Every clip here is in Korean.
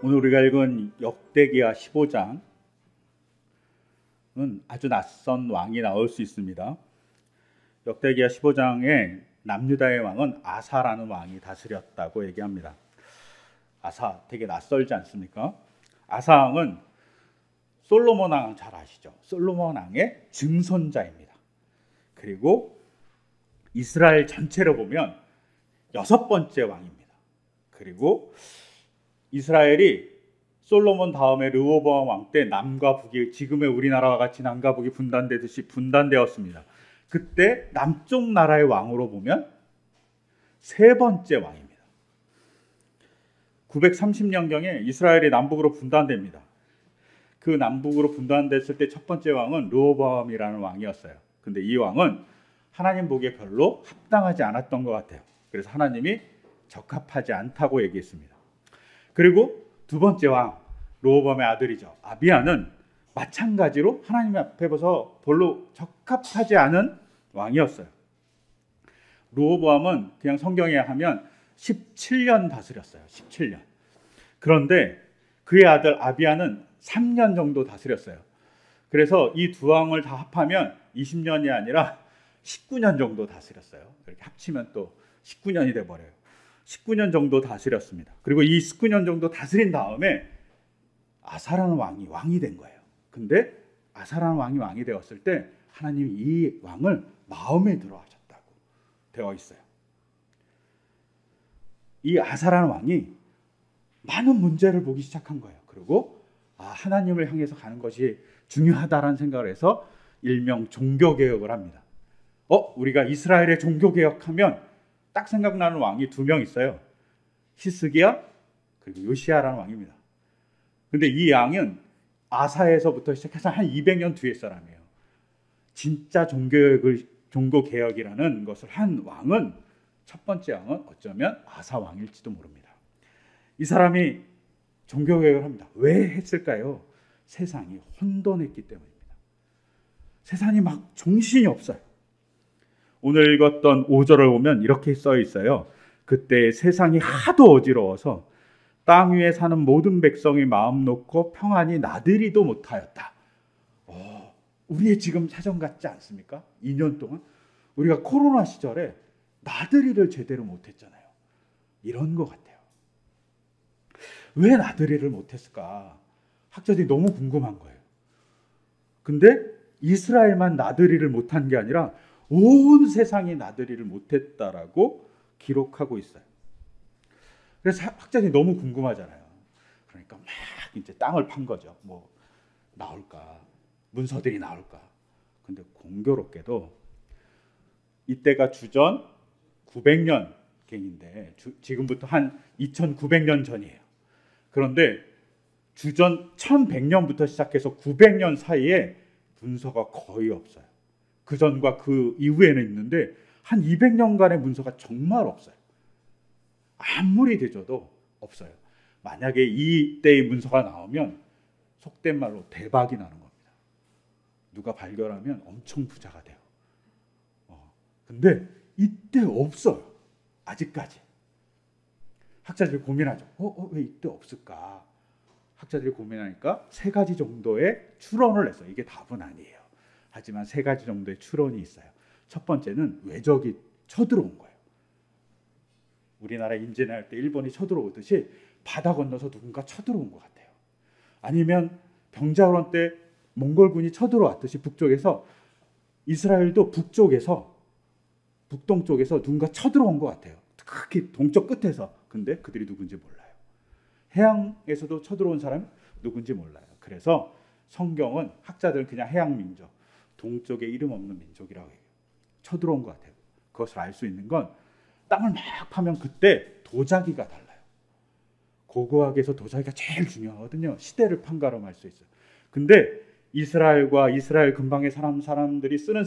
오늘 우리가 읽은 역대기하 15장은 아주 낯선 왕이 나올 수 있습니다. 역대기하 15장에 남유다의 왕은 아사라는 왕이 다스렸다고 얘기합니다. 아사 되게 낯설지 않습니까? 아사 왕은 솔로몬 왕 잘 아시죠? 솔로몬 왕의 증손자입니다. 그리고 이스라엘 전체로 보면 6번째 왕입니다. 그리고 이스라엘이 솔로몬 다음에 르호보암 왕 때 남과 북이 지금의 우리나라와 같이 남과 북이 분단되듯이 분단되었습니다. 그때 남쪽 나라의 왕으로 보면 3번째 왕입니다. 930년경에 이스라엘이 남북으로 분단됩니다. 그 남북으로 분단됐을 때 첫 번째 왕은 르호보암이라는 왕이었어요. 근데 이 왕은 하나님 보기에 별로 합당하지 않았던 것 같아요. 그래서 하나님이 적합하지 않다고 얘기했습니다. 그리고 두 번째 왕 르호보암의 아들이죠. 아비야는 마찬가지로 하나님 앞에 서서 별로 적합하지 않은 왕이었어요. 르호보암은 그냥 성경에 하면 17년 다스렸어요. 17년. 그런데 그의 아들 아비야는 3년 정도 다스렸어요. 그래서 이 두 왕을 다 합하면 20년이 아니라 19년 정도 다스렸어요. 이렇게 합치면 또 19년이 돼버려요. 19년 정도 다스렸습니다. 그리고 이 19년 정도 다스린 다음에 아사라는 왕이 된 거예요. 근데 아사라는 왕이 되었을 때 하나님이 이 왕을 마음에 들어 하셨다고 되어 있어요. 이 아사라는 왕이 많은 문제를 보기 시작한 거예요. 그리고 하나님을 향해서 가는 것이 중요하다라는 생각을 해서 일명 종교개혁을 합니다. 우리가 이스라엘의 종교개혁하면 딱 생각나는 왕이 2명 있어요. 히스기야 그리고 요시야라는 왕입니다. 근데 이 왕은 아사에서부터 시작해서 한 200년 뒤의 사람이에요. 진짜 종교개혁이라는 것을 한 왕은 첫 번째 왕은 어쩌면 아사 왕일지도 모릅니다. 이 사람이 종교개혁을 합니다. 왜 했을까요? 세상이 혼돈했기 때문입니다. 세상이 막 정신이 없어요. 오늘 읽었던 5절을 보면 이렇게 써 있어요. 그때 세상이 하도 어지러워서 땅 위에 사는 모든 백성이 마음 놓고 평안히 나들이도 못하였다. 우리의 지금 사정 같지 않습니까? 2년 동안 우리가 코로나 시절에 나들이를 제대로 못했잖아요. 이런 것 같아요. 왜 나들이를 못했을까? 학자들이 너무 궁금한 거예요. 근데 이스라엘만 나들이를 못한 게 아니라 온 세상이 나들이를 못했다라고 기록하고 있어요. 그래서 학자들이 너무 궁금하잖아요. 그러니까 막 이제 땅을 판 거죠. 뭐 나올까? 문서들이 나올까? 근데 공교롭게도 이때가 주전 900년경인데 지금부터 한 2900년 전이에요. 그런데 주전 1100년부터 시작해서 900년 사이에 문서가 거의 없어요. 그 전과 그 이후에는 있는데 한 200년간의 문서가 정말 없어요. 아무리 되져도 없어요. 만약에 이때의 문서가 나오면 속된 말로 대박이 나는 겁니다. 누가 발견하면 엄청 부자가 돼요. 근데 이때 없어요. 아직까지. 학자들이 고민하죠. 왜 이때 없을까? 학자들이 고민하니까 3가지 정도의 추론을 했어요. 이게 답은 아니에요. 하지만 3가지 정도의 추론이 있어요. 첫 번째는 외적이 쳐들어온 거예요. 우리나라 임진왜란 때 일본이 쳐들어오듯이 바다 건너서 누군가 쳐들어온 것 같아요. 아니면 병자호란 때 몽골군이 쳐들어왔듯이 북쪽에서 이스라엘도 북동쪽에서 누군가 쳐들어온 것 같아요. 특히 동쪽 끝에서. 근데 그들이 누군지 몰라요. 해양에서도 쳐들어온 사람이 누군지 몰라요. 그래서 성경은 학자들은 그냥 해양 민족, 동쪽에 이름 없는 민족이라고 해요. 쳐들어온 것 같아요. 그것을 알 수 있는 건 땅을 막 파면 그때 도자기가 달라요. 고고학에서 도자기가 제일 중요하거든요. 시대를 판가름할 수 있어요. 근데 이스라엘과 이스라엘 근방의 사람들이 쓰는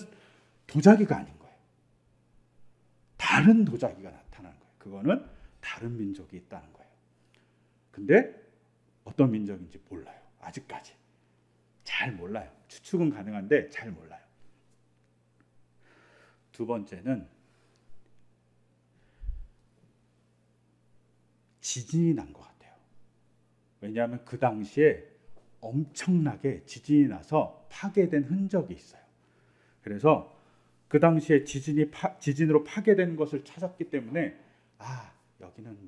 도자기가 아닌 거예요. 다른 도자기가 나타나는 거예요. 그거는 다른 민족이 있다는 거예요. 근데 어떤 민족인지 몰라요. 아직까지. 잘 몰라요. 추측은 가능한데 잘 몰라요. 두 번째는 지진이 난 것 같아요. 왜냐하면 그 당시에 엄청나게 지진이 나서 파괴된 흔적이 있어요. 그래서 그 당시에 지진으로 파괴된 것을 찾았기 때문에 여기는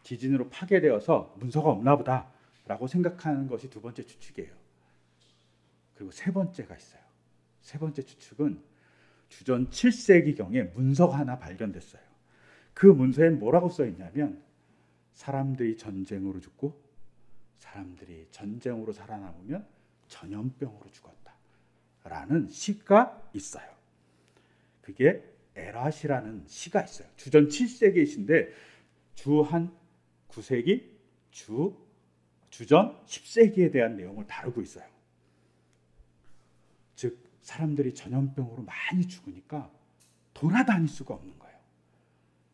지진으로 파괴되어서 문서가 없나 보다라고 생각하는 것이 두 번째 추측이에요. 그리고 세 번째가 있어요. 세 번째 추측은 주전 7세기경에 문서가 하나 발견됐어요. 그 문서엔 뭐라고 써 있냐면 사람들이 전쟁으로 죽고 사람들이 전쟁으로 살아남으면 전염병으로 죽었다라는 시가 있어요. 그게 에라시라는 시가 있어요. 주전 7세기의 시인데 주한 9세기, 주전 10세기에 대한 내용을 다루고 있어요. 즉 사람들이 전염병으로 많이 죽으니까 돌아다닐 수가 없는 거예요.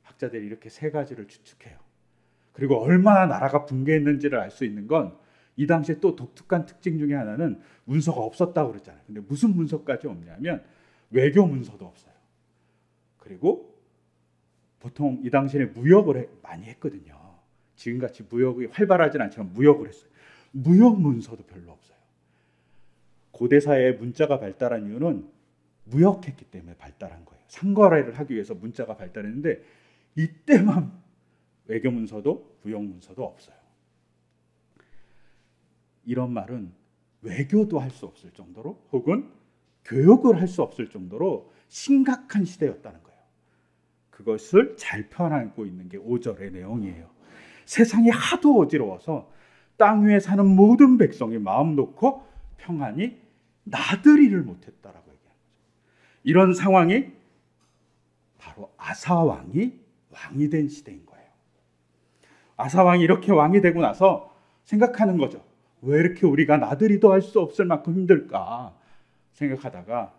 학자들이 이렇게 세 가지를 추측해요. 그리고 얼마나 나라가 붕괴했는지를 알 수 있는 건 이 당시에 또 독특한 특징 중에 하나는 문서가 없었다고 그랬잖아요. 근데 무슨 문서까지 없냐면 외교 문서도 없어요. 그리고 보통 이 당시에 무역을 많이 했거든요. 지금같이 무역이 활발하진 않지만 무역을 했어요. 무역 문서도 별로 없어요. 고대 사회에 문자가 발달한 이유는 무역했기 때문에 발달한 거예요. 상거래를 하기 위해서 문자가 발달했는데 이때만 외교 문서도 무역 문서도 없어요. 이런 말은 외교도 할 수 없을 정도로 혹은 교육을 할 수 없을 정도로 심각한 시대였다는 거예요. 그것을 잘 표현하고 있는 게 5절의 내용이에요. 세상이 하도 어지러워서 땅 위에 사는 모든 백성이 마음 놓고 평안히 나들이를 못했다라고 얘기하는 거죠. 이런 상황이 바로 아사 왕이 왕이 된 시대인 거예요. 아사 왕이 이렇게 왕이 되고 나서 생각하는 거죠. 왜 이렇게 우리가 나들이도 할 수 없을 만큼 힘들까 생각하다가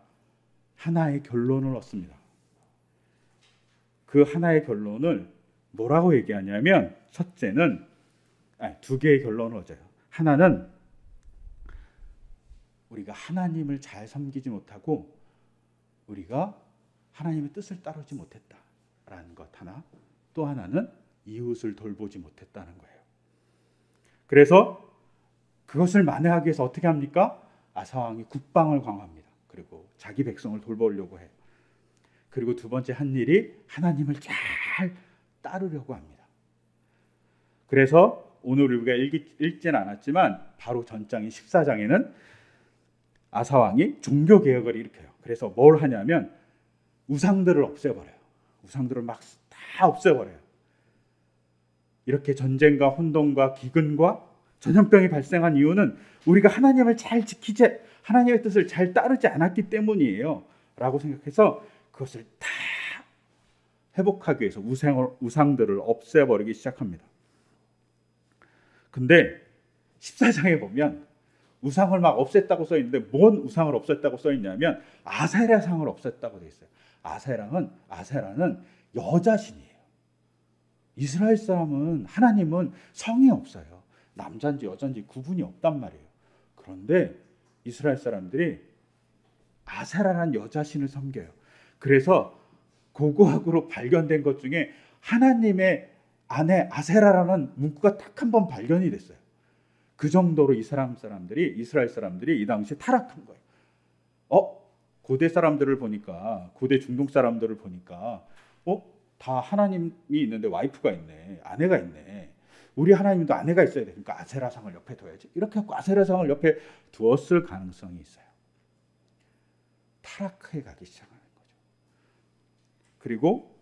하나의 결론을 얻습니다. 그 하나의 결론을 뭐라고 얘기하냐면 첫째는 두 개의 결론을 얻어요. 하나는 우리가 하나님을 잘 섬기지 못하고 우리가 하나님의 뜻을 따르지 못했다라는 것 하나, 또 하나는 이웃을 돌보지 못했다는 거예요. 그래서 그것을 만회하기 위해서 어떻게 합니까? 아사왕이 국방을 강화합니다. 그리고 자기 백성을 돌보려고 해요. 그리고 두 번째 한 일이 하나님을 잘 따르려고 합니다. 그래서 오늘 우리가 읽지는 않았지만 바로 전장인 14장에는 아사왕이 종교개혁을 일으켜요. 그래서 뭘 하냐면 우상들을 없애버려요. 우상들을 막 다 없애버려요. 이렇게 전쟁과 혼돈과 기근과 전염병이 발생한 이유는 우리가 하나님을 잘 지키지, 하나님의 뜻을 잘 따르지 않았기 때문이에요 라고 생각해서 그것을 다 회복하기 위해서 우상들을 없애버리기 시작합니다. 근데 14장에 보면 우상을 막 없앴다고 써있는데 뭔 우상을 없앴다고 써있냐면 아세라상을 없앴다고 되어 있어요. 아세라는 여자신이에요. 이스라엘 사람은 하나님은 성이 없어요. 남자인지 여자인지 구분이 없단 말이에요. 그런데 이스라엘 사람들이 아세라라는 여자신을 섬겨요. 그래서 고고학으로 발견된 것 중에 하나님의 아내 아세라라는 문구가 딱 한 번 발견이 됐어요. 그 정도로 이스라엘 사람들이 이 당시에 타락한 거예요. 고대 사람들을 보니까, 고대 중동 사람들을 보니까 다 하나님이 있는데 와이프가 있네, 아내가 있네. 우리 하나님도 아내가 있어야 돼. 그러니까 아세라상을 옆에 둬야지. 이렇게 하고 아세라상을 옆에 두었을 가능성이 있어요. 타락해 가기 시작하는 거죠. 그리고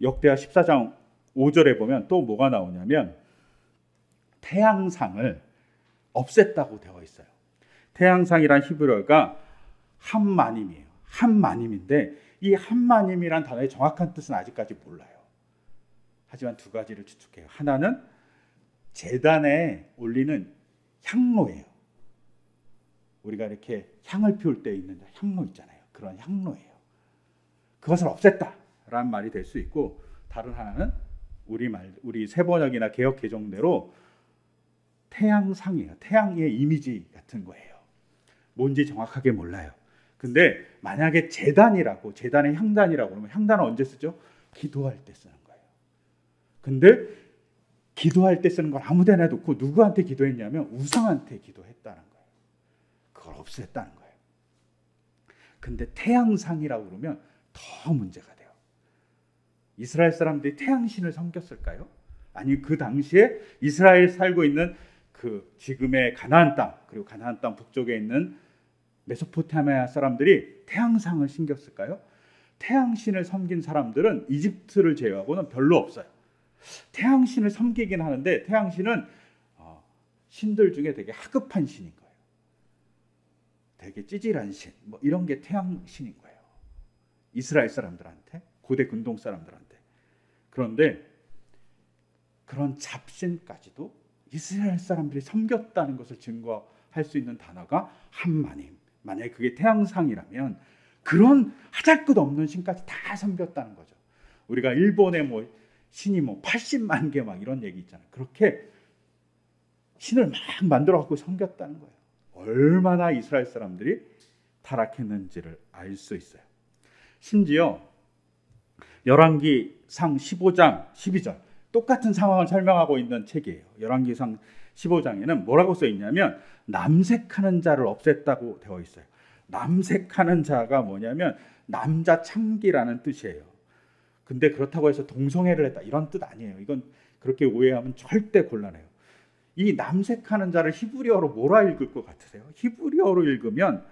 역대하 14장 5절에 보면 또 뭐가 나오냐면 태양상을 없앴다고 되어 있어요. 태양상이란 히브리어가 함마님이에요. 함마님인데 이 함마님이란 단어의 정확한 뜻은 아직까지 몰라요. 하지만 두 가지를 추측해요. 하나는 제단에 올리는 향로예요. 우리가 이렇게 향을 피울 때 있는 향로 있잖아요. 그런 향로예요. 그것을 없앴다라는 말이 될 수 있고, 다른 하나는 우리 세번역이나 개역 개정대로 태양상이에요. 태양의 이미지 같은 거예요. 뭔지 정확하게 몰라요. 근데 만약에 제단의 향단이라고 그러면 향단은 언제 쓰죠? 기도할 때 쓰는 거예요. 근데 기도할 때 쓰는 걸 아무데나 놓고 누구한테 기도했냐면 우상한테 기도했다는 거예요. 그걸 없앴다는 거예요. 근데 태양상이라고 그러면 더 문제가 돼요. 이스라엘 사람들이 태양신을 섬겼을까요? 아니, 그 당시에 이스라엘 살고 있는 그 지금의 가나안 땅, 그리고 가나안 땅 북쪽에 있는 메소포타미아 사람들이 태양상을 섬겼을까요? 태양신을 섬긴 사람들은 이집트를 제외하고는 별로 없어요. 태양신을 섬기긴 하는데 태양신은 신들 중에 되게 하급한 신인 거예요. 되게 찌질한 신, 뭐 이런 게 태양신인 거예요. 이스라엘 사람들한테, 고대 근동 사람들한테. 그런데 그런 잡신까지도 이스라엘 사람들이 섬겼다는 것을 증거할 수 있는 단어가 한마님. 만약에 그게 태양상이라면 그런 하잘것없는 신까지 다 섬겼다는 거죠. 우리가 일본의 뭐 신이 뭐 80만 개 막 이런 얘기 있잖아요. 그렇게 신을 막 만들어 갖고 섬겼다는 거예요. 얼마나 이스라엘 사람들이 타락했는지를 알 수 있어요. 심지어 열왕기상 15장 12절 똑같은 상황을 설명하고 있는 책이에요. 열왕기상 15장에는 뭐라고 써 있냐면 남색하는 자를 없앴다고 되어 있어요. 남색하는 자가 뭐냐면 남자 참기라는 뜻이에요. 근데 그렇다고 해서 동성애를 했다 이런 뜻 아니에요. 이건 그렇게 오해하면 절대 곤란해요. 이 남색하는 자를 히브리어로 뭐라 읽을 것 같으세요? 히브리어로 읽으면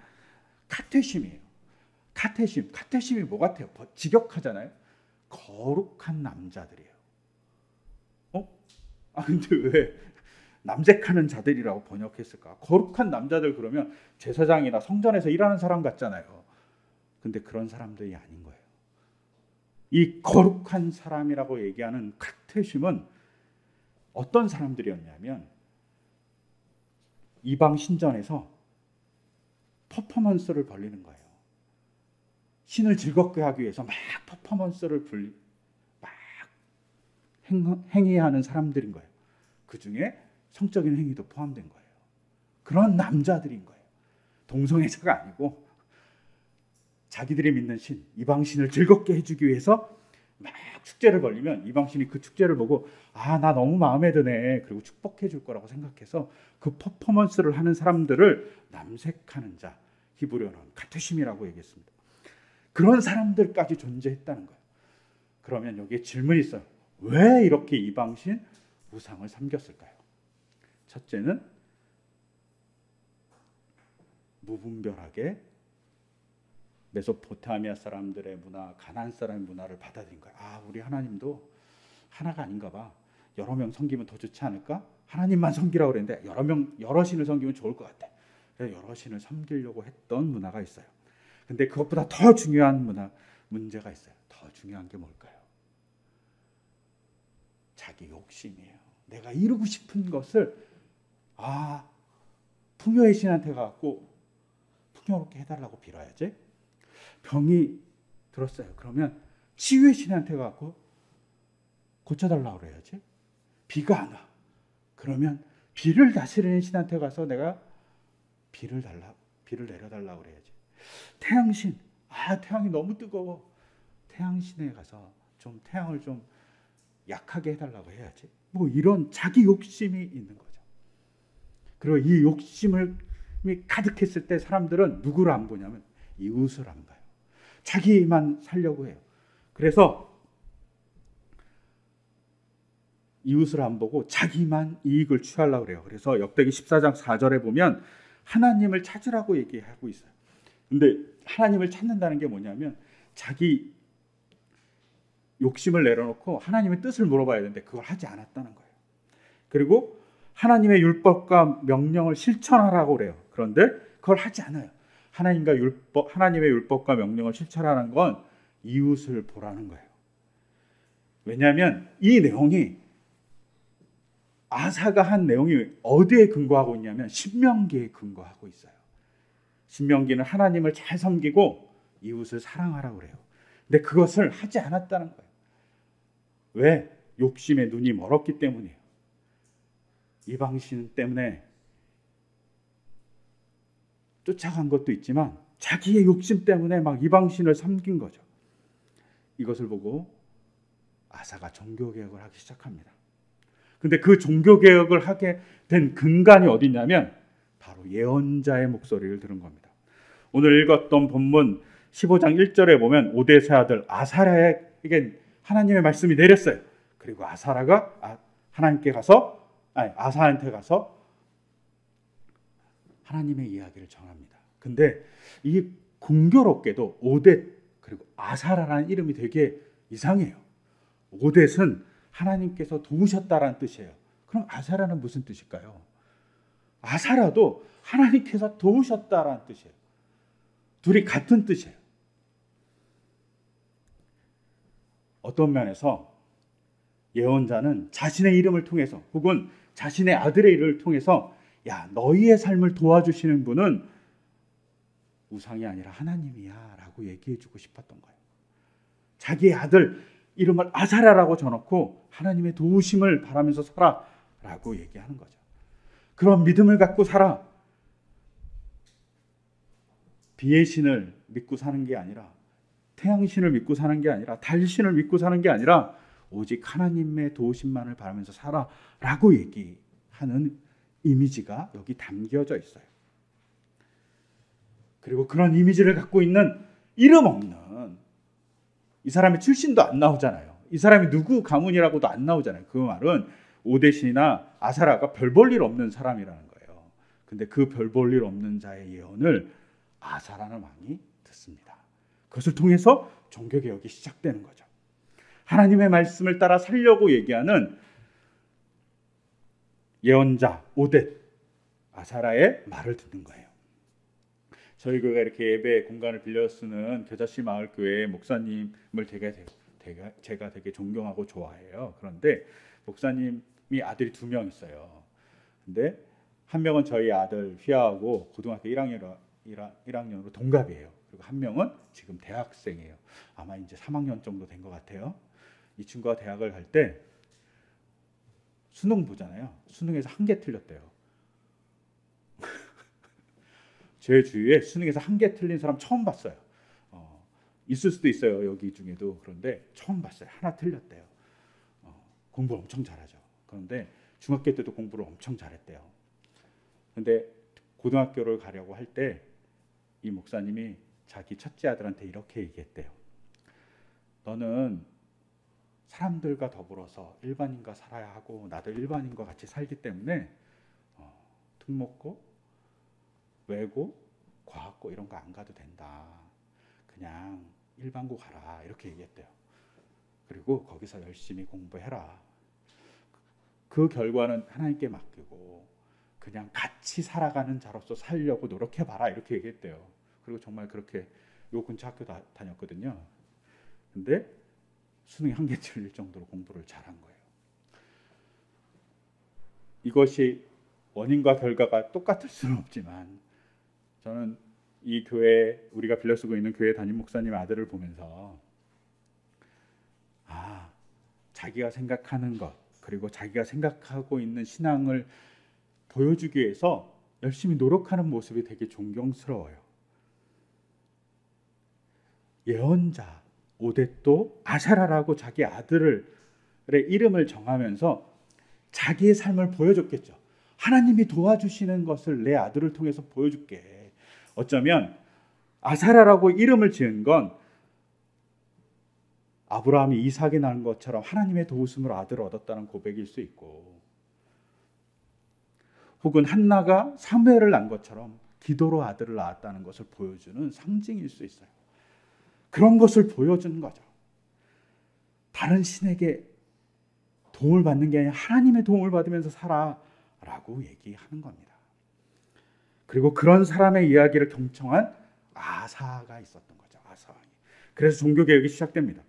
카테심이에요. 카테심이 뭐 같아요? 직역하잖아요. 거룩한 남자들이에요. 근데 왜 남색하는 자들이라고 번역했을까? 거룩한 남자들 그러면 제사장이나 성전에서 일하는 사람 같잖아요. 근데 그런 사람들이 아닌 거예요. 이 거룩한 사람이라고 얘기하는 카테심은 어떤 사람들이었냐면 이방 신전에서 퍼포먼스를 벌리는 거예요. 신을 즐겁게 하기 위해서 막 퍼포먼스를 막 행위하는 사람들인 거예요. 그 중에 성적인 행위도 포함된 거예요. 그런 남자들인 거예요. 동성애자가 아니고 자기들이 믿는 신, 이방신을 즐겁게 해주기 위해서 막 축제를 벌리면 이방신이 그 축제를 보고 나 너무 마음에 드네. 그리고 축복해 줄 거라고 생각해서 그 퍼포먼스를 하는 사람들을 남색하는 자, 히브리어는 카테심이라고 얘기했습니다. 그런 사람들까지 존재했다는 거예요. 그러면 여기에 질문이 있어요. 왜 이렇게 이방신 우상을 섬겼을까요? 첫째는 무분별하게 메소포타미아 사람들의 문화, 가나안 사람의 문화를 받아들인 거예요. 우리 하나님도 하나가 아닌가 봐. 여러 명 섬기면 더 좋지 않을까? 하나님만 섬기라고 그랬는데 여러 신을 섬기면 좋을 것 같아. 그래서 여러 신을 섬기려고 했던 문화가 있어요. 근데 그것보다 더 중요한 문제가 있어요. 더 중요한 게 뭘까요? 자기 욕심이에요. 내가 이루고 싶은 것을 풍요의 신한테 가고 풍요롭게 해달라고 빌어야지. 병이 들었어요. 그러면 치유의 신한테 가고 고쳐달라고 그래야지. 비가 안 와. 그러면 비를 다스리는 신한테 가서 내가 비를 내려달라고 그래야지. 태양신, 태양이 너무 뜨거워. 태양신에 가서 좀 태양을 좀 약하게 해달라고 해야지. 뭐 이런 자기 욕심이 있는 거죠. 그리고 이 욕심이 가득했을 때 사람들은 누구를 안 보냐면 이웃을 안 봐요. 자기만 살려고 해요. 그래서 이웃을 안 보고 자기만 이익을 취하려고 그래요. 그래서 역대기 14장 4절에 보면 하나님을 찾으라고 얘기하고 있어요. 근데 하나님을 찾는다는 게 뭐냐면 자기 욕심을 내려놓고 하나님의 뜻을 물어봐야 되는데 그걸 하지 않았다는 거예요. 그리고 하나님의 율법과 명령을 실천하라고 그래요. 그런데 그걸 하지 않아요. 하나님의 율법과 명령을 실천하는 건 이웃을 보라는 거예요. 왜냐하면 이 내용이 아사가 한 내용이 어디에 근거하고 있냐면 신명기에 근거하고 있어요. 신명기는 하나님을 잘 섬기고 이웃을 사랑하라고 그래요. 근데 그것을 하지 않았다는 거예요. 왜? 욕심에 눈이 멀었기 때문이에요. 이방신 때문에 쫓아간 것도 있지만 자기의 욕심 때문에 막 이방신을 섬긴 거죠. 이것을 보고 아사가 종교개혁을 하기 시작합니다. 근데 그 종교개혁을 하게 된 근간이 어디냐면 바로 예언자의 목소리를 들은 겁니다. 오늘 읽었던 본문 15장 1절에 보면 오뎃의 아들 아사랴에게 하나님의 말씀이 내렸어요. 그리고 아사라가 아사한테 가서 하나님의 이야기를 전합니다. 근데 이 공교롭게도 오뎃 그리고 아사라라는 이름이 되게 이상해요. 오뎃은 하나님께서 도우셨다라는 뜻이에요. 그럼 아사라는 무슨 뜻일까요? 아사라도 하나님께서 도우셨다라는 뜻이에요. 둘이 같은 뜻이에요. 어떤 면에서 예언자는 자신의 이름을 통해서 혹은 자신의 아들의 이름을 통해서 야, 너희의 삶을 도와주시는 분은 우상이 아니라 하나님이야 라고 얘기해주고 싶었던 거예요. 자기의 아들 이름을 아사라라고 적어놓고 하나님의 도우심을 바라면서 살아 라고 얘기하는 거죠. 그런 믿음을 갖고 살아. 비의 신을 믿고 사는 게 아니라, 태양신을 믿고 사는 게 아니라, 달신을 믿고 사는 게 아니라 오직 하나님의 도우심만을 바라면서 살아 라고 얘기하는 이미지가 여기 담겨져 있어요. 그리고 그런 이미지를 갖고 있는 이름 없는, 이 사람의 출신도 안 나오잖아요. 이 사람이 누구 가문이라고도 안 나오잖아요. 그 말은 오뎃이나 아사라가 별 볼 일 없는 사람이라는 거예요. 근데 그 별 볼 일 없는 자의 예언을 아사라는 왕이 듣습니다. 그것을 통해서 종교개혁이 시작되는 거죠. 하나님의 말씀을 따라 살려고 얘기하는 예언자 오뎃, 아사라의 말을 듣는 거예요. 저희 교회가 이렇게 예배 공간을 빌려 쓰는 겨자씨 마을 교회 목사님을 제가 되게 존경하고 좋아해요. 그런데 목사님이 아들이 2명 있어요. 근데 한 명은 저희 아들 휘하하고 고등학교 1학년으로 동갑이에요. 그리고 한 명은 지금 대학생이에요. 아마 이제 3학년 정도 된 것 같아요. 이 친구가 대학을 갈 때 수능 보잖아요. 수능에서 1개 틀렸대요. 제 주위에 수능에서 1개 틀린 사람 처음 봤어요. 있을 수도 있어요. 여기 중에도. 그런데 처음 봤어요. 하나 틀렸대요. 공부 엄청 잘하죠. 그런데 중학교 때도 공부를 엄청 잘했대요. 근데 고등학교를 가려고 할 때 이 목사님이 자기 첫째 아들한테 이렇게 얘기했대요. 너는 사람들과 더불어서 일반인과 살아야 하고 나도 일반인과 같이 살기 때문에 특목고, 외고, 과학고 이런 거 안 가도 된다. 그냥 일반고 가라. 이렇게 얘기했대요. 그리고 거기서 열심히 공부해라. 그 결과는 하나님께 맡기고 그냥 같이 살아가는 자로서 살려고 노력해봐라. 이렇게 얘기했대요. 그리고 정말 그렇게 요 근처 학교 다녔거든요. 근데 수능에 1개 틀릴 정도로 공부를 잘한 거예요. 이것이 원인과 결과가 똑같을 수는 없지만 저는 이 교회, 우리가 빌려 쓰고 있는 교회 담임 목사님 아들을 보면서 자기가 생각하는 것 그리고 자기가 생각하고 있는 신앙을 보여주기 위해서 열심히 노력하는 모습이 되게 존경스러워요. 예언자 오뎃도 아사라라고 자기 아들의 이름을 정하면서 자기의 삶을 보여줬겠죠. 하나님이 도와주시는 것을 내 아들을 통해서 보여줄게. 어쩌면 아사라라고 이름을 지은 건 아브라함이 이삭이 낳은 것처럼 하나님의 도우심으로 아들을 얻었다는 고백일 수 있고, 혹은 한나가 사무엘을 낳은 것처럼 기도로 아들을 낳았다는 것을 보여주는 상징일 수 있어요. 그런 것을 보여주는 거죠. 다른 신에게 도움을 받는 게 아니라 하나님의 도움을 받으면서 살아라고 얘기하는 겁니다. 그리고 그런 사람의 이야기를 경청한 아사가 있었던 거죠. 아사 왕이. 그래서 종교개혁이 시작됩니다.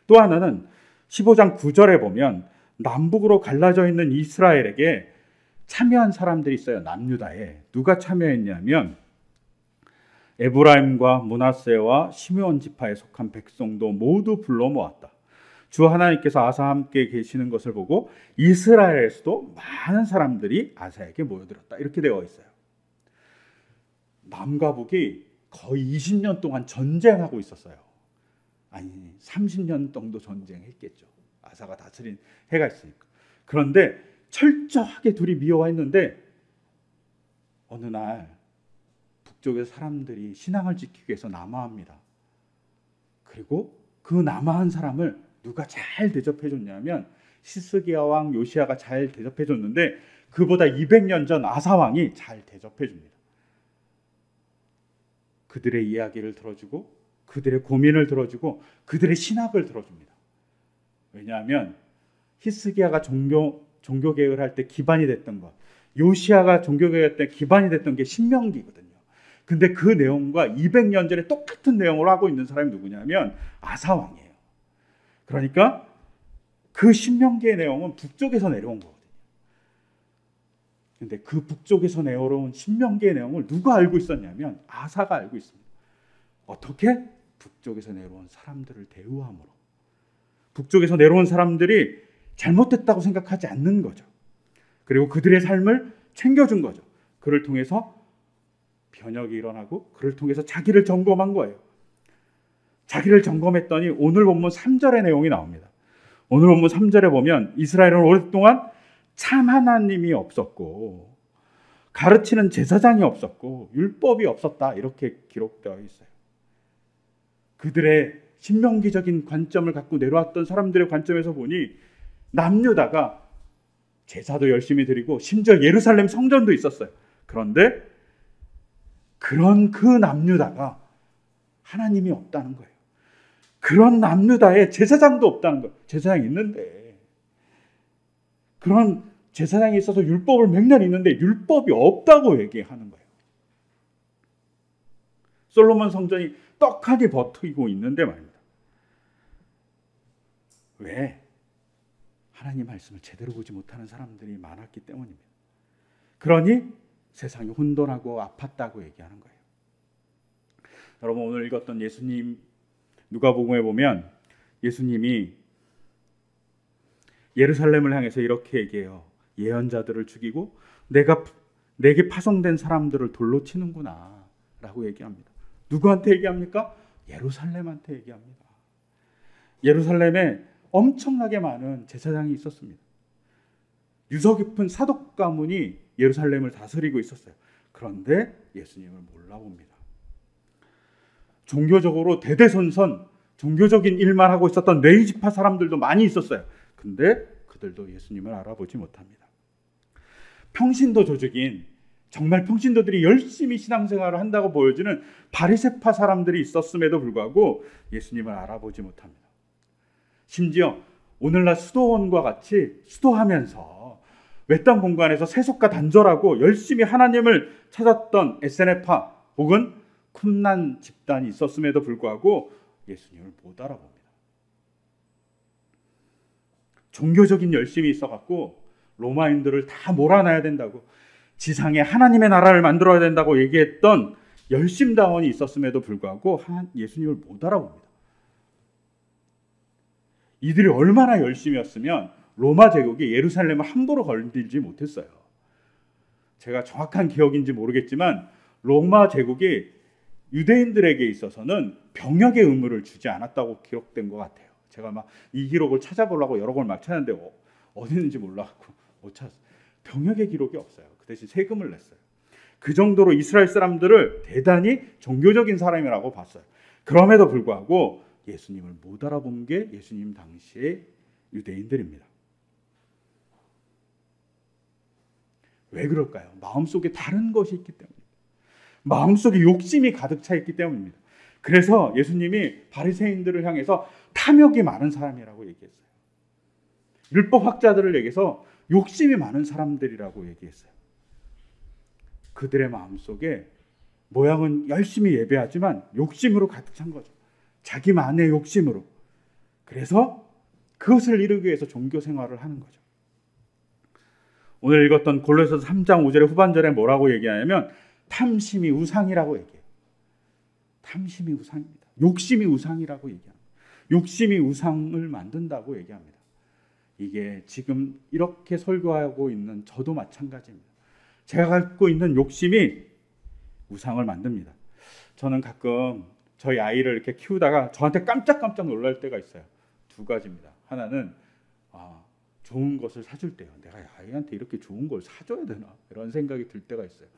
또 하나는 15장 9절에 보면 남북으로 갈라져 있는 이스라엘에게 참여한 사람들이 있어요. 남유다에. 누가 참여했냐면 에브라임과 므낫세와 시므온 지파에 속한 백성도 모두 불러 모았다. 주 하나님께서 아사와 함께 계시는 것을 보고 이스라엘에서도 많은 사람들이 아사에게 모여들었다. 이렇게 되어 있어요. 남과 북이 거의 20년 동안 전쟁하고 있었어요. 아니 30년 정도 전쟁했겠죠. 아사가 다스린 해가 있으니까. 그런데 철저하게 둘이 미워했는데 어느 날 북쪽의 사람들이 신앙을 지키기 위해서 남하합니다. 그리고 그 남하한 사람을 누가 잘 대접해 줬냐면 히스기야 왕 요시야가 잘 대접해 줬는데 그보다 200년 전 아사 왕이 잘 대접해 줍니다. 그들의 이야기를 들어주고 그들의 고민을 들어주고 그들의 신학을 들어줍니다. 왜냐하면 히스기야가 종교개혁을 할 때 기반이 됐던 것, 요시야가 종교개혁할 때 기반이 됐던 게 신명기거든요. 근데 그 내용과 200년 전에 똑같은 내용을 하고 있는 사람이 누구냐면 아사 왕이에요. 그러니까 그 신명기의 내용은 북쪽에서 내려온 거거든요. 근데 그 북쪽에서 내려온 신명기의 내용을 누가 알고 있었냐면 아사가 알고 있습니다. 어떻게? 북쪽에서 내려온 사람들을 대우함으로. 북쪽에서 내려온 사람들이 잘못됐다고 생각하지 않는 거죠. 그리고 그들의 삶을 챙겨준 거죠. 그를 통해서 변혁이 일어나고 그를 통해서 자기를 점검한 거예요. 자기를 점검했더니 오늘 본문 3절의 내용이 나옵니다. 오늘 본문 3절에 보면 이스라엘은 오랫동안 참 하나님이 없었고 가르치는 제사장이 없었고 율법이 없었다 이렇게 기록되어 있어요. 그들의 신명기적인 관점을 갖고 내려왔던 사람들의 관점에서 보니 남유다가 제사도 열심히 드리고 심지어 예루살렘 성전도 있었어요. 그런데 그런 그 남유다가 하나님이 없다는 거예요. 그런 남유다에 제사장도 없다는 거예요. 제사장이 있는데 그런 제사장이 있어서 율법을 맨날 있는데 율법이 없다고 얘기하는 거예요. 솔로몬 성전이 떡하니 버티고 있는데 말입니다. 왜? 하나님 말씀을 제대로 보지 못하는 사람들이 많았기 때문입니다. 그러니 세상이 혼돈하고 아팠다고 얘기하는 거예요. 여러분 오늘 읽었던 예수님 누가복음에 보면 예수님이 예루살렘을 향해서 이렇게 얘기해요. 예언자들을 죽이고 내게 파송된 사람들을 돌로 치는구나 라고 얘기합니다. 누구한테 얘기합니까? 예루살렘한테 얘기합니다. 예루살렘에 엄청나게 많은 제사장이 있었습니다. 유서 깊은 사독 가문이 예루살렘을 다스리고 있었어요. 그런데 예수님을 몰라봅니다. 종교적으로 대대손손 종교적인 일만 하고 있었던 레위지파 사람들도 많이 있었어요. 근데 그들도 예수님을 알아보지 못합니다. 평신도 조직인 정말 평신도들이 열심히 신앙생활을 한다고 보여지는 바리새파 사람들이 있었음에도 불구하고 예수님을 알아보지 못합니다. 심지어 오늘날 수도원과 같이 수도하면서 외딴 공간에서 세속과 단절하고 열심히 하나님을 찾았던 SNF파 혹은 쿰난 집단이 있었음에도 불구하고 예수님을 못 알아봅니다. 종교적인 열심이 있어갖고 로마인들을 다 몰아내야 된다고 지상에 하나님의 나라를 만들어야 된다고 얘기했던 열심당원이 있었음에도 불구하고 예수님을 못 알아봅니다. 이들이 얼마나 열심이었으면 로마 제국이 예루살렘을 함부로 건들지 못했어요. 제가 정확한 기억인지 모르겠지만 로마 제국이 유대인들에게 있어서는 병역의 의무를 주지 않았다고 기록된 것 같아요. 제가 막 이 기록을 찾아보려고 여러 걸 막 찾았는데 어디 있는지 몰라갖고 못 찾았어요. 병역의 기록이 없어요. 그 대신 세금을 냈어요. 그 정도로 이스라엘 사람들을 대단히 종교적인 사람이라고 봤어요. 그럼에도 불구하고 예수님을 못 알아본 게 예수님 당시의 유대인들입니다. 왜 그럴까요? 마음속에 다른 것이 있기 때문입니다. 마음속에 욕심이 가득 차 있기 때문입니다. 그래서 예수님이 바리새인들을 향해서 탐욕이 많은 사람이라고 얘기했어요. 율법학자들을 얘기해서 욕심이 많은 사람들이라고 얘기했어요. 그들의 마음속에 모양은 열심히 예배하지만 욕심으로 가득 찬 거죠. 자기만의 욕심으로. 그래서 그것을 이루기 위해서 종교 생활을 하는 거죠. 오늘 읽었던 골로새서 3장 5절의 후반절에 뭐라고 얘기하냐면 탐심이 우상이라고 얘기해요. 탐심이 우상입니다. 욕심이 우상이라고 얘기합니다. 욕심이 우상을 만든다고 얘기합니다. 이게 지금 이렇게 설교하고 있는 저도 마찬가지입니다. 제가 갖고 있는 욕심이 우상을 만듭니다. 저는 가끔 저희 아이를 이렇게 키우다가 저한테 깜짝깜짝 놀랄 때가 있어요. 두 가지입니다. 하나는 좋은 것을 사줄 때요. 내가 아이한테 이렇게 좋은 걸 사줘야 되나? 이런 생각이 들 때가 있어요.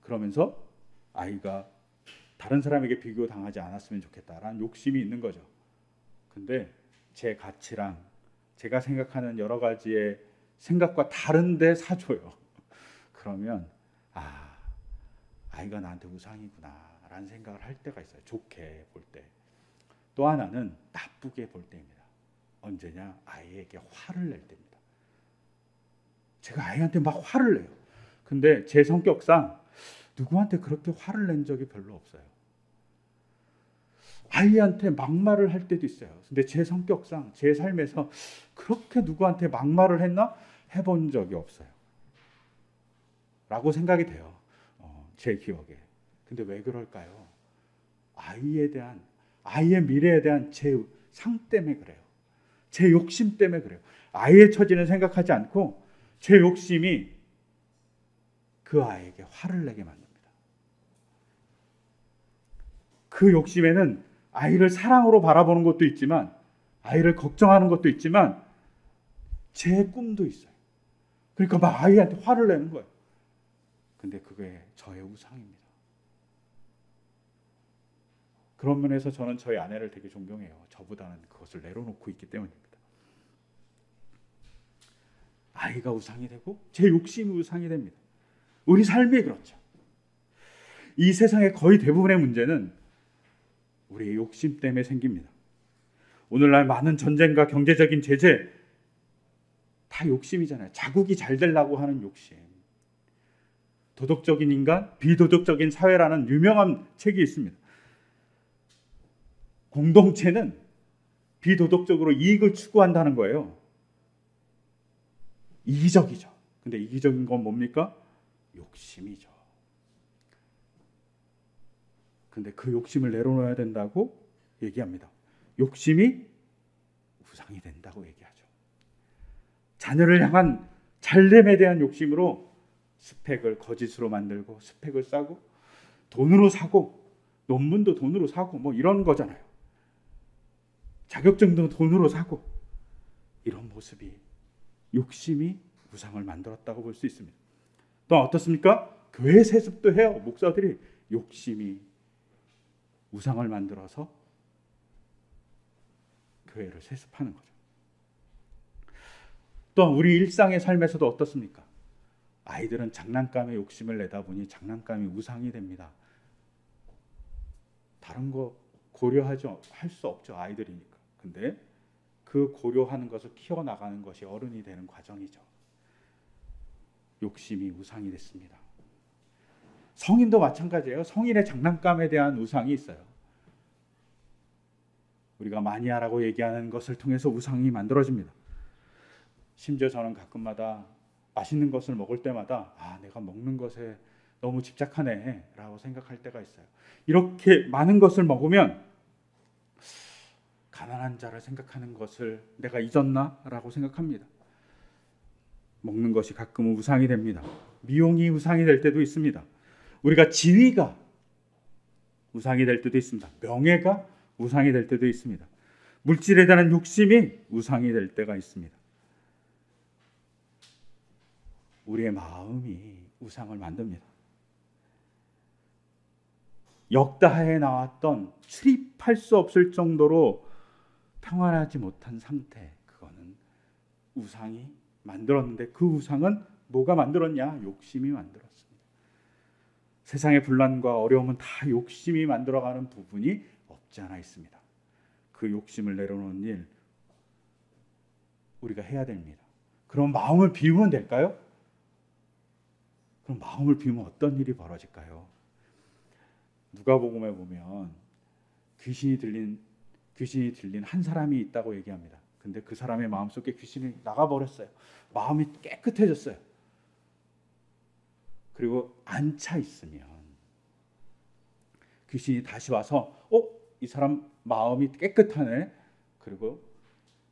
그러면서 아이가 다른 사람에게 비교당하지 않았으면 좋겠다라는 욕심이 있는 거죠. 근데 제 가치랑 제가 생각하는 여러 가지의 생각과 다른데 사줘요. 그러면 아이가 나한테 우상이구나 라는 생각을 할 때가 있어요. 좋게 볼 때. 또 하나는 나쁘게 볼 때입니다. 언제냐? 아이에게 화를 낼 때입니다. 제가 아이한테 막 화를 내요. 근데 제 성격상 누구한테 그렇게 화를 낸 적이 별로 없어요. 아이한테 막말을 할 때도 있어요. 근데 제 성격상 제 삶에서 그렇게 누구한테 막말을 했나? 해본 적이 없어요. 라고 생각이 돼요. 제 기억에. 근데 왜 그럴까요? 아이의 미래에 대한 제 상 때문에 그래요. 제 욕심 때문에 그래요. 아이의 처지는 생각하지 않고 제 욕심이 그 아이에게 화를 내게 만듭니다. 그 욕심에는 아이를 사랑으로 바라보는 것도 있지만, 아이를 걱정하는 것도 있지만, 제 꿈도 있어요. 그러니까 막 아이한테 화를 내는 거예요. 근데 그게 저의 우상입니다. 그런 면에서 저는 저희 아내를 되게 존경해요. 저보다는 그것을 내려놓고 있기 때문입니다. 아이가 우상이 되고 제 욕심이 우상이 됩니다. 우리 삶이 그렇죠. 이 세상의 거의 대부분의 문제는 우리의 욕심 때문에 생깁니다. 오늘날 많은 전쟁과 경제적인 제재 다 욕심이잖아요. 자국이 잘 되려고 하는 욕심. 도덕적인 인간, 비도덕적인 사회라는 유명한 책이 있습니다. 공동체는 비도덕적으로 이익을 추구한다는 거예요. 이기적이죠. 근데 이기적인 건 뭡니까? 욕심이죠. 근데 그 욕심을 내려놓아야 된다고 얘기합니다. 욕심이 우상이 된다고 얘기하죠. 자녀를 향한 잘됨에 대한 욕심으로 스펙을 거짓으로 만들고 스펙을 싸고 돈으로 사고 논문도 돈으로 사고 뭐 이런 거잖아요. 자격증도 돈으로 사고 이런 모습이 욕심이 우상을 만들었다고 볼 수 있습니다. 또 어떻습니까? 교회 세습도 해요. 목사들이 욕심이 우상을 만들어서 교회를 세습하는 거죠. 또 우리 일상의 삶에서도 어떻습니까? 아이들은 장난감에 욕심을 내다 보니 장난감이 우상이 됩니다. 다른 거 고려하죠. 할 수 없죠. 아이들이니까. 근데 그 고려하는 것을 키워나가는 것이 어른이 되는 과정이죠. 욕심이 우상이 됐습니다. 성인도 마찬가지예요. 성인의 장난감에 대한 우상이 있어요. 우리가 마니아라고 얘기하는 것을 통해서 우상이 만들어집니다. 심지어 저는 가끔마다 맛있는 것을 먹을 때마다 내가 먹는 것에 너무 집착하네 라고 생각할 때가 있어요. 이렇게 많은 것을 먹으면 가난한 자를 생각하는 것을 내가 잊었나? 라고 생각합니다. 먹는 것이 가끔은 우상이 됩니다. 미용이 우상이 될 때도 있습니다. 우리가 지위가 우상이 될 때도 있습니다. 명예가 우상이 될 때도 있습니다. 물질에 대한 욕심이 우상이 될 때가 있습니다. 우리의 마음이 우상을 만듭니다. 역다하에 나왔던 출입할 수 없을 정도로 평안하지 못한 상태, 그거는 우상이 만들었는데 그 우상은 뭐가 만들었냐? 욕심이 만들었습니다. 세상의 분란과 어려움은 다 욕심이 만들어가는 부분이 없지 않아 있습니다. 그 욕심을 내려놓는 일 우리가 해야 됩니다. 그럼 마음을 비우면 될까요? 그럼 마음을 비우면 어떤 일이 벌어질까요? 누가복음에 보면 귀신이 들린 한 사람이 있다고 얘기합니다. 근데 그 사람의 마음속에 귀신이 나가버렸어요. 마음이 깨끗해졌어요. 그리고 안 차 있으면 귀신이 다시 와서 이 사람 마음이 깨끗하네. 그리고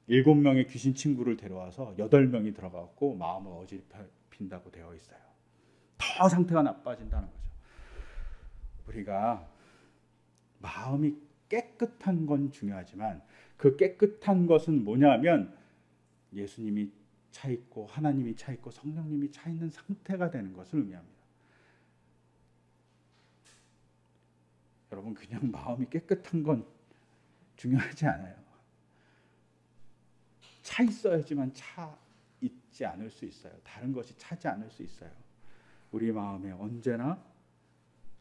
7명의 귀신 친구를 데려와서 8명이 들어가고 마음을 어지럽힌다고 되어 있어요. 더 상태가 나빠진다는 거죠. 우리가 마음이 깨끗한 건 중요하지만 그 깨끗한 것은 뭐냐면 예수님이 차 있고 하나님이 차 있고 성령님이 차 있는 상태가 되는 것을 의미합니다. 여러분, 그냥 마음이 깨끗한 건 중요하지 않아요. 차 있어야지만 차 있지 않을 수 있어요. 다른 것이 차지 않을 수 있어요. 우리 마음에 언제나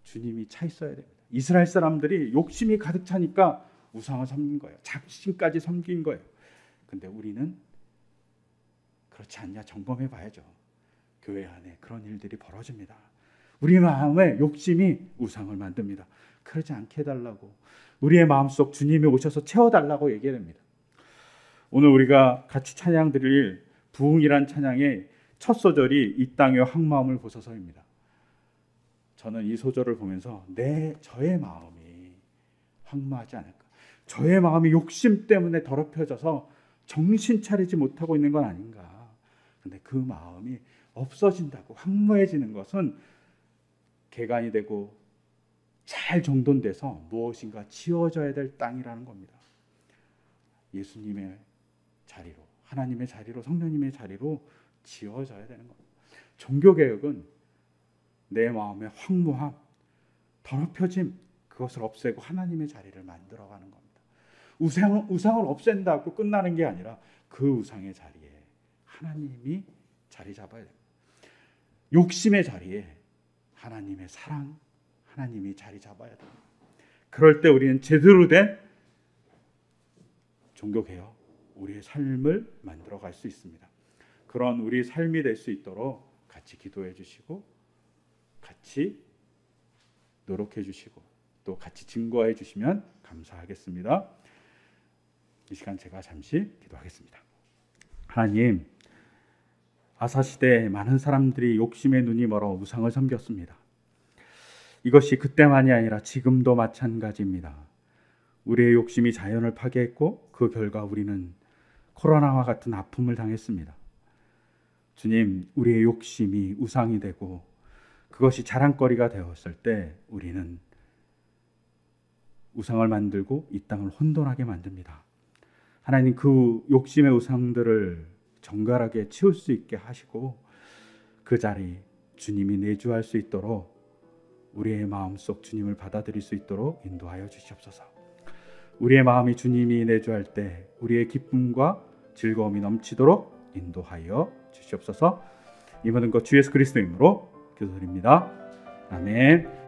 주님이 차 있어야 됩니다. 이스라엘 사람들이 욕심이 가득 차니까 우상을 섬긴 거예요. 자신까지 섬긴 거예요. 근데 우리는 그렇지 않냐 점검해 봐야죠. 교회 안에 그런 일들이 벌어집니다. 우리 마음에 욕심이 우상을 만듭니다. 그러지 않게 해달라고, 우리의 마음속 주님이 오셔서 채워달라고 얘기합니다. 오늘 우리가 같이 찬양 드릴 부흥이란 찬양의 첫 소절이 이 땅의 황마음을 보소서입니다. 저는 이 소절을 보면서 저의 마음이 황마하지 않을까, 저의 마음이 욕심 때문에 더럽혀져서 정신 차리지 못하고 있는 건 아닌가. 근데 그 마음이 없어진다고, 황무해지는 것은 개간이 되고 잘 정돈돼서 무엇인가 지워져야 될 땅이라는 겁니다. 예수님의 자리로, 하나님의 자리로, 성령님의 자리로 지워져야 되는 겁니다. 종교개혁은 내 마음의 황무함, 더럽혀짐, 그것을 없애고 하나님의 자리를 만들어가는 겁니다. 우상을 없앤다고 끝나는 게 아니라 그 우상의 자리에 하나님이 자리 잡아야 됩니다. 욕심의 자리에 하나님의 사랑, 하나님이 자리 잡아야 됩니다. 그럴 때 우리는 제대로 된 종교개혁, 우리의 삶을 만들어갈 수 있습니다. 그런 우리 삶이 될 수 있도록 같이 기도해 주시고, 같이 노력해 주시고, 또 같이 증거해 주시면 감사하겠습니다. 이 시간 제가 잠시 기도하겠습니다. 하나님, 아사시대에 많은 사람들이 욕심의 눈이 멀어 우상을 섬겼습니다. 이것이 그때만이 아니라 지금도 마찬가지입니다. 우리의 욕심이 자연을 파괴했고 그 결과 우리는 코로나와 같은 아픔을 당했습니다. 주님, 우리의 욕심이 우상이 되고 그것이 자랑거리가 되었을 때 우리는 우상을 만들고 이 땅을 혼돈하게 만듭니다. 하나님, 그 욕심의 우상들을 정갈하게 치울 수 있게 하시고 그 자리 주님이 내주할 수 있도록, 우리의 마음속 주님을 받아들일 수 있도록 인도하여 주시옵소서. 우리의 마음이 주님이 내주할 때 우리의 기쁨과 즐거움이 넘치도록 인도하여 주시옵소서. 이 모든 것 주 예수 그리스도의 이름으로 기도드립니다. 아멘.